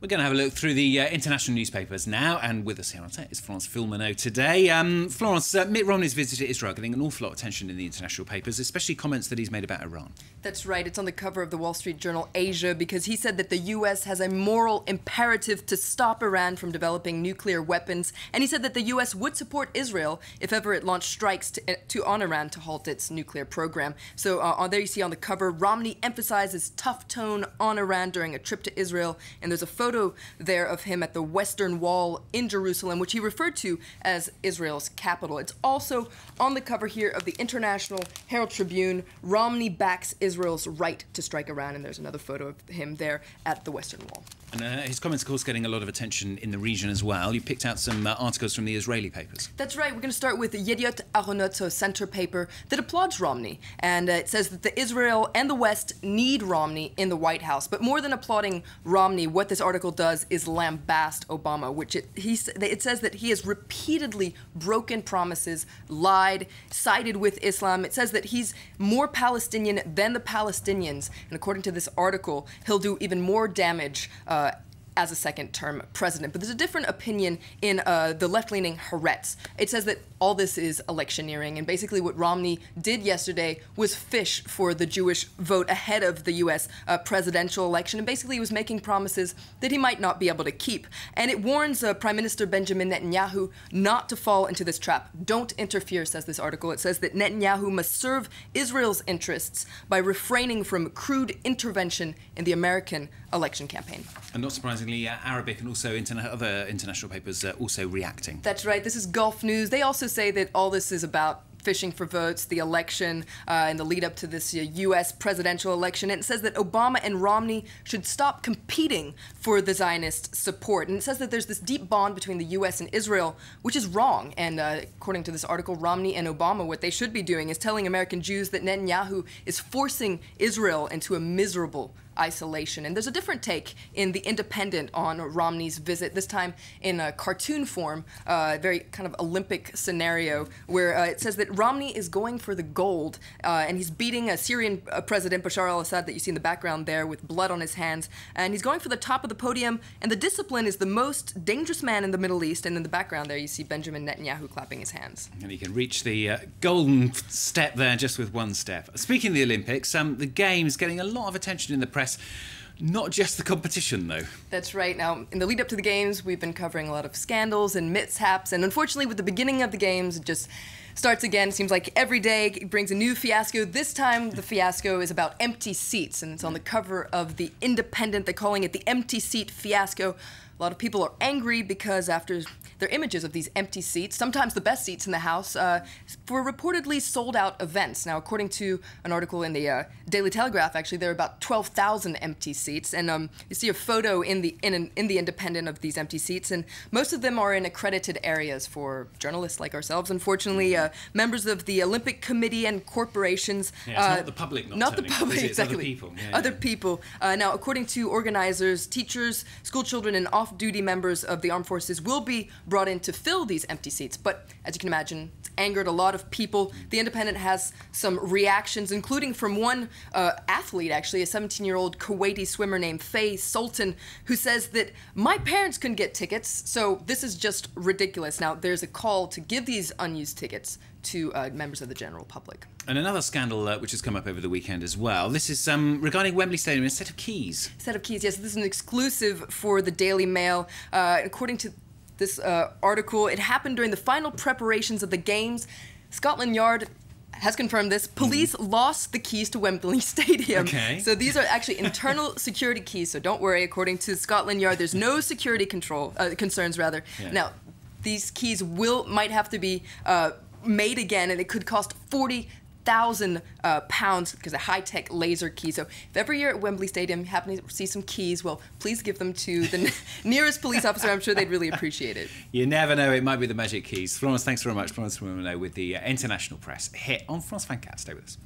We're going to have a look through the international newspapers now, and with us here on set is Florence Filmano today. Florence, Mitt Romney's visit to Israel getting an awful lot of attention in the international papers, especially comments that he's made about Iran. That's right. It's on the cover of the Wall Street Journal Asia because he said that the U.S. has a moral imperative to stop Iran from developing nuclear weapons, and he said that the U.S. would support Israel if ever it launched strikes on Iran to halt its nuclear program. So there you see on the cover, Romney emphasizes tough tone on Iran during a trip to Israel, and there's a photo there of him at the Western Wall in Jerusalem, which he referred to as Israel's capital. It's also on the cover here of the International Herald Tribune. Romney backs Israel's right to strike Iran, and there's another photo of him there at the Western Wall. And his comments, of course, getting a lot of attention in the region as well. You picked out some articles from the Israeli papers. That's right. We're going to start with Yediot Ahronot, a center paper that applauds Romney. And it says that the Israel and the West need Romney in the White House. But more than applauding Romney, what this article does is lambast Obama, which it says that he has repeatedly broken promises, lied, sided with Islam. It says that he's more Palestinian than the Palestinians. And according to this article, he'll do even more damage as a second-term president. But there's a different opinion in the left-leaning Haaretz. It says that all this is electioneering, and basically what Romney did yesterday was fish for the Jewish vote ahead of the U.S. Presidential election, and basically he was making promises that he might not be able to keep. And it warns Prime Minister Benjamin Netanyahu not to fall into this trap. Don't interfere, says this article. It says that Netanyahu must serve Israel's interests by refraining from crude intervention in the American election campaign. And not surprisingly, Arabic and also other international papers also reacting. That's right. This is Gulf News. They also say that all this is about fishing for votes, the election, and the lead up to this U.S. presidential election. And it says that Obama and Romney should stop competing for the Zionist support. And it says that there's this deep bond between the U.S. and Israel, which is wrong. And according to this article, Romney and Obama, what they should be doing is telling American Jews that Netanyahu is forcing Israel into a miserable isolation. And there's a different take in The Independent on Romney's visit, this time in a cartoon form, very kind of Olympic scenario, where it says that Romney is going for the gold, and he's beating Syrian President Bashar al-Assad that you see in the background there with blood on his hands, and he's going for the top of the podium, and the discipline is the most dangerous man in the Middle East, and in the background there you see Benjamin Netanyahu clapping his hands. And he can reach the golden step there just with one step. Speaking of the Olympics, the Games getting a lot of attention in the press. Not just the competition, though. That's right. Now, in the lead up to the Games, we've been covering a lot of scandals and mishaps, and unfortunately, with the beginning of the Games, it just starts again. It seems like every day it brings a new fiasco. This time, the fiasco is about empty seats, and it's on the cover of The Independent. They're calling it the empty seat fiasco. A lot of people are angry because after their images of these empty seats, sometimes the best seats in the House, for reportedly sold-out events. Now, according to an article in the Daily Telegraph, actually, there are about 12,000 empty seats, and you see a photo in the Independent of these empty seats, and most of them are in accredited areas for journalists like ourselves. Unfortunately, members of the Olympic Committee and corporations. Yeah, it's not the public not the public, It's exactly. other people. Yeah, other people. Now, according to organizers, teachers, school children, and off-duty members of the armed forces will be brought in to fill these empty seats. But as you can imagine, it's angered a lot of people. The Independent has some reactions, including from one athlete, actually, a 17-year-old Kuwaiti swimmer named Faye Sultan, who says that my parents couldn't get tickets, so this is just ridiculous. Now, there's a call to give these unused tickets to members of the general public. And another scandal which has come up over the weekend as well. This is regarding Wembley Stadium, a set of keys. Set of keys, yes. This is an exclusive for the Daily Mail. According to this article, it happened during the final preparations of the Games. Scotland Yard has confirmed this. Police lost the keys to Wembley Stadium. Okay. So these are actually internal security keys, so don't worry. According to Scotland Yard, there's no security concerns, rather. Yeah. Now, these keys might have to be made again, and it could cost £40,000 because a high-tech laser key. So if every year at Wembley Stadium you happen to see some keys, well, please give them to the nearest police officer. I'm sure they'd really appreciate it. You never know, it might be the magic keys. Florence, thanks very much. Florence Filmano with the international press here on France 24. Stay with us.